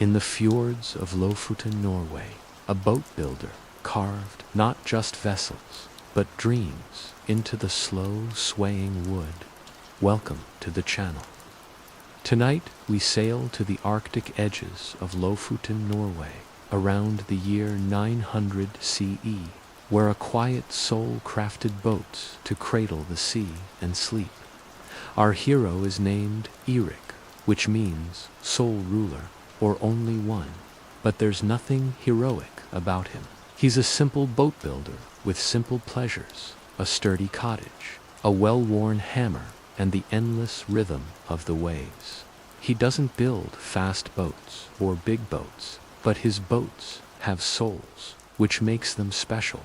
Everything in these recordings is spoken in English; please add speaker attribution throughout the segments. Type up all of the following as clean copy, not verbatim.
Speaker 1: In the fjords of Lofoten, Norway, a boat builder carved not just vessels, but dreams into the slow swaying wood. Welcome to the channel. Tonight we sail to the Arctic edges of Lofoten, Norway, around the year 900 CE, where a quiet soul crafted boats to cradle the sea and sleep. Our hero is named Eirik, which means soul ruler, or only one. But there's nothing heroic about him. He's a simple boat builder with simple pleasures, a sturdy cottage, a well-worn hammer, and the endless rhythm of the waves. He doesn't build fast boats or big boats, but his boats have souls, which makes them special.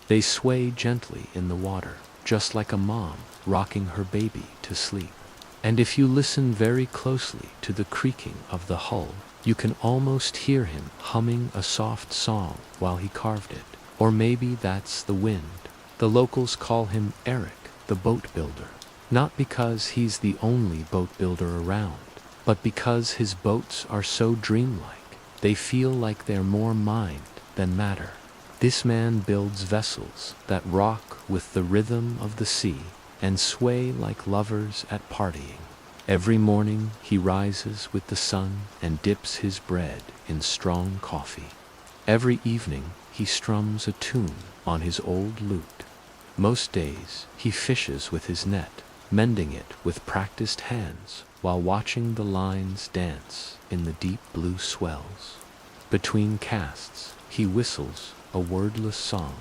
Speaker 1: They sway gently in the water, just like a mom rocking her baby to sleep. And if you listen very closely to the creaking of the hull, you can almost hear him humming a soft song while he carved it. Or maybe that's the wind. The locals call him Eirik, the boat builder, not because he's the only boat builder around, but because his boats are so dreamlike. They feel like they're more mind than matter. This man builds vessels that rock with the rhythm of the sea and sway like lovers at partying. Every morning he rises with the sun and dips his bread in strong coffee. Every evening he strums a tune on his old lute. Most days he fishes with his net, mending it with practiced hands while watching the lines dance in the deep blue swells. Between casts he whistles a wordless song.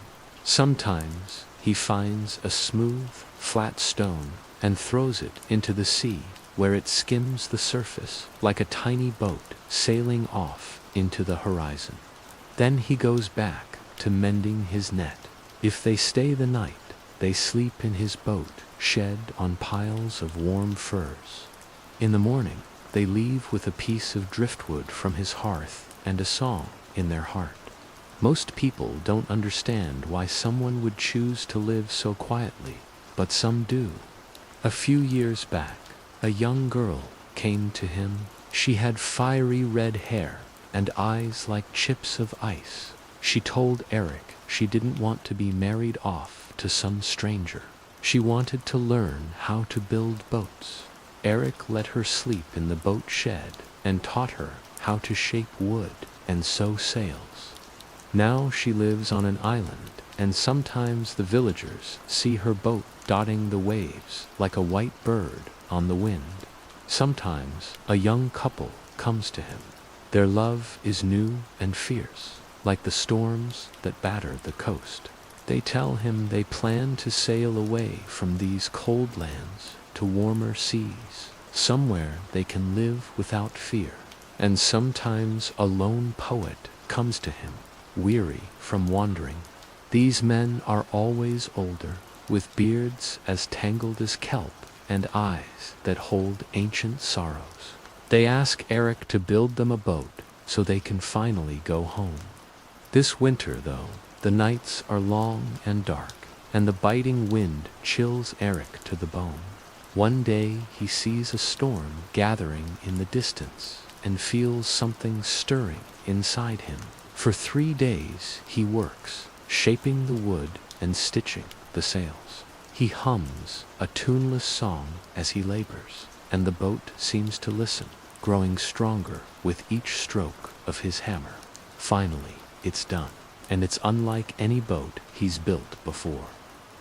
Speaker 1: Sometimes he finds a smooth, flat stone and throws it into the sea, where it skims the surface like a tiny boat sailing off into the horizon. Then he goes back to mending his net. If they stay the night, they sleep in his boat, shed on piles of warm furs. In the morning, they leave with a piece of driftwood from his hearth and a song in their heart. Most people don't understand why someone would choose to live so quietly, but some do. A few years back, a young girl came to him. She had fiery red hair and eyes like chips of ice. She told Eirik she didn't want to be married off to some stranger. She wanted to learn how to build boats. Eirik let her sleep in the boat shed and taught her how to shape wood and sew sails. Now she lives on an island, and sometimes the villagers see her boat dotting the waves like a white bird on the wind. Sometimes a young couple comes to him. Their love is new and fierce, like the storms that batter the coast. They tell him they plan to sail away from these cold lands to warmer seas, somewhere they can live without fear. And sometimes a lone poet comes to him, weary from wandering. These men are always older, with beards as tangled as kelp and eyes that hold ancient sorrows. They ask Eirik to build them a boat so they can finally go home. This winter, though, the nights are long and dark, and the biting wind chills Eirik to the bone. One day he sees a storm gathering in the distance and feels something stirring inside him. For 3 days he works, shaping the wood and stitching the sails. He hums a tuneless song as he labors, and the boat seems to listen, growing stronger with each stroke of his hammer. Finally, it's done, and it's unlike any boat he's built before.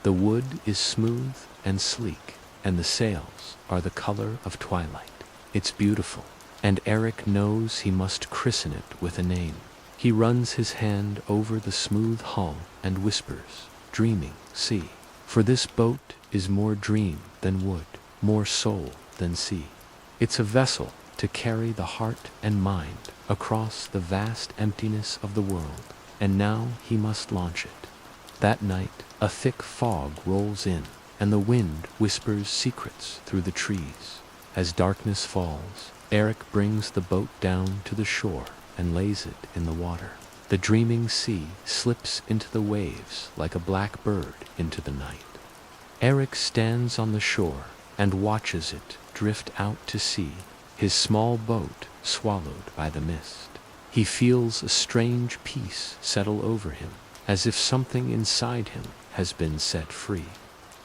Speaker 1: The wood is smooth and sleek, and the sails are the color of twilight. It's beautiful, and Eirik knows he must christen it with a name. He runs his hand over the smooth hull and whispers, "Dreaming sea." For this boat is more dream than wood, more soul than sea. It's a vessel to carry the heart and mind across the vast emptiness of the world, and now he must launch it. That night, a thick fog rolls in, and the wind whispers secrets through the trees. As darkness falls, Eirik brings the boat down to the shore and lays it in the water. The dreaming sea slips into the waves like a black bird into the night. Eirik stands on the shore and watches it drift out to sea, his small boat swallowed by the mist. He feels a strange peace settle over him, as if something inside him has been set free.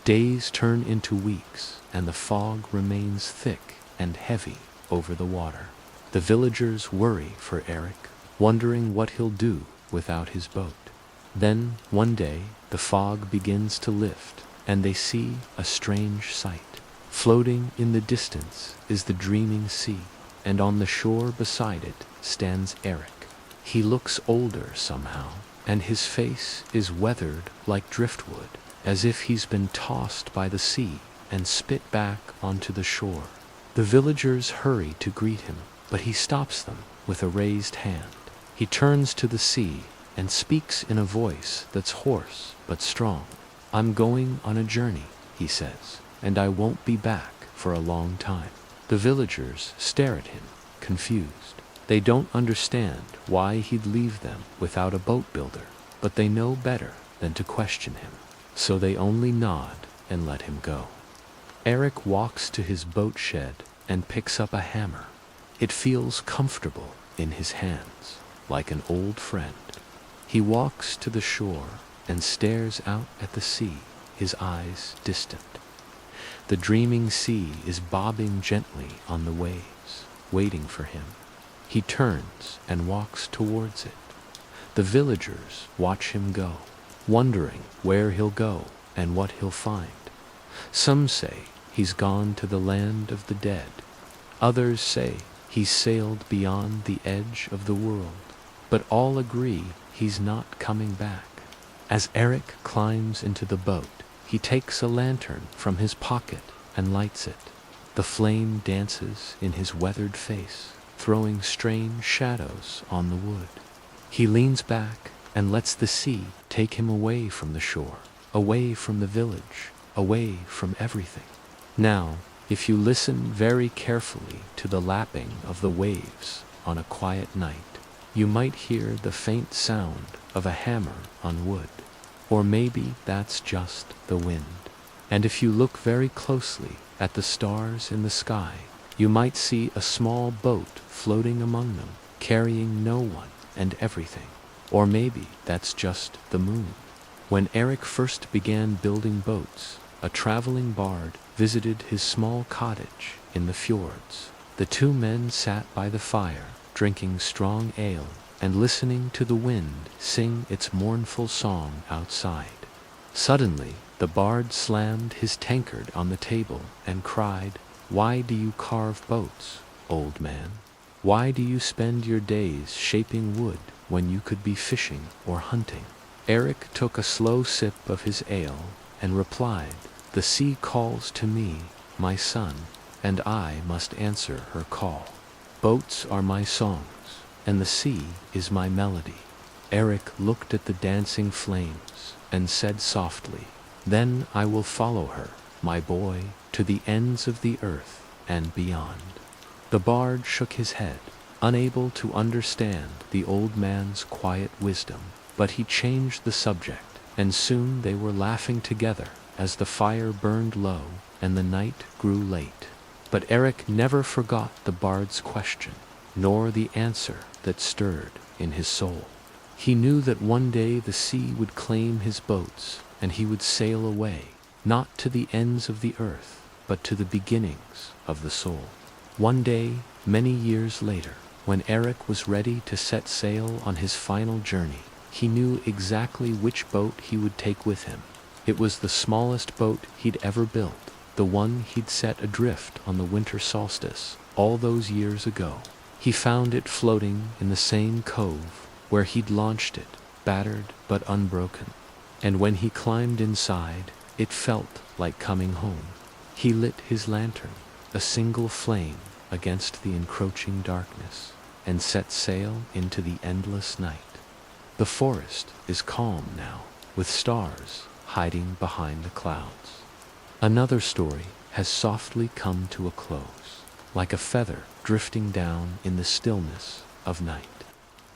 Speaker 1: Days turn into weeks, and the fog remains thick and heavy over the water. The villagers worry for Eric, wondering what he'll do without his boat. Then, one day, the fog begins to lift, and they see a strange sight. Floating in the distance is the dreaming sea, and on the shore beside it stands Eric. He looks older somehow, and his face is weathered like driftwood, as if he's been tossed by the sea and spit back onto the shore. The villagers hurry to greet him, but he stops them with a raised hand. He turns to the sea and speaks in a voice that's hoarse but strong. "I'm going on a journey," he says, "and I won't be back for a long time." The villagers stare at him, confused. They don't understand why he'd leave them without a boat builder, but they know better than to question him, so they only nod and let him go. Eric walks to his boat shed and picks up a hammer. It feels comfortable in his hands, like an old friend. He walks to the shore and stares out at the sea, his eyes distant. The dreaming sea is bobbing gently on the waves, waiting for him. He turns and walks towards it. The villagers watch him go, wondering where he'll go and what he'll find. Some say he's gone to the land of the dead. Others say he's sailed beyond the edge of the world, but all agree he's not coming back. As Eric climbs into the boat, he takes a lantern from his pocket and lights it. The flame dances in his weathered face, throwing strange shadows on the wood. He leans back and lets the sea take him away from the shore, away from the village, away from everything. Now, if you listen very carefully to the lapping of the waves on a quiet night, you might hear the faint sound of a hammer on wood. Or maybe that's just the wind. And if you look very closely at the stars in the sky, you might see a small boat floating among them, carrying no one and everything. Or maybe that's just the moon. When Eric first began building boats, a traveling bard visited his small cottage in the fjords. The two men sat by the fire, drinking strong ale and listening to the wind sing its mournful song outside. Suddenly, the bard slammed his tankard on the table and cried, "Why do you carve boats, old man? Why do you spend your days shaping wood when you could be fishing or hunting?" Eric took a slow sip of his ale and replied, "The sea calls to me, my son, and I must answer her call. Boats are my songs, and the sea is my melody." Eric looked at the dancing flames and said softly, "Then I will follow her, my boy, to the ends of the earth and beyond." The bard shook his head, unable to understand the old man's quiet wisdom, but he changed the subject, and soon they were laughing together as the fire burned low and the night grew late. But Eric never forgot the bard's question, nor the answer that stirred in his soul. He knew that one day the sea would claim his boats, and he would sail away, not to the ends of the earth, but to the beginnings of the soul. One day, many years later, when Eric was ready to set sail on his final journey, he knew exactly which boat he would take with him. It was the smallest boat he'd ever built, the one he'd set adrift on the winter solstice all those years ago. He found it floating in the same cove where he'd launched it, battered but unbroken. And when he climbed inside, it felt like coming home. He lit his lantern, a single flame against the encroaching darkness, and set sail into the endless night. The forest is calm now, with stars hiding behind the clouds. Another story has softly come to a close, like a feather drifting down in the stillness of night.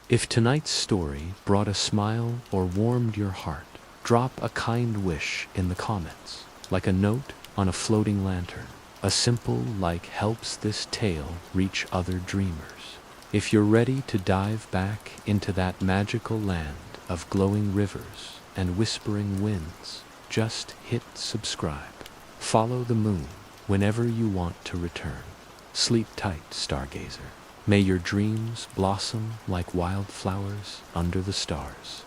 Speaker 1: If tonight's story brought a smile or warmed your heart, drop a kind wish in the comments, like a note on a floating lantern. A simple like helps this tale reach other dreamers. If you're ready to dive back into that magical land of glowing rivers and whispering winds, just hit subscribe. Follow the moon whenever you want to return. Sleep tight, stargazer. May your dreams blossom like wildflowers under the stars.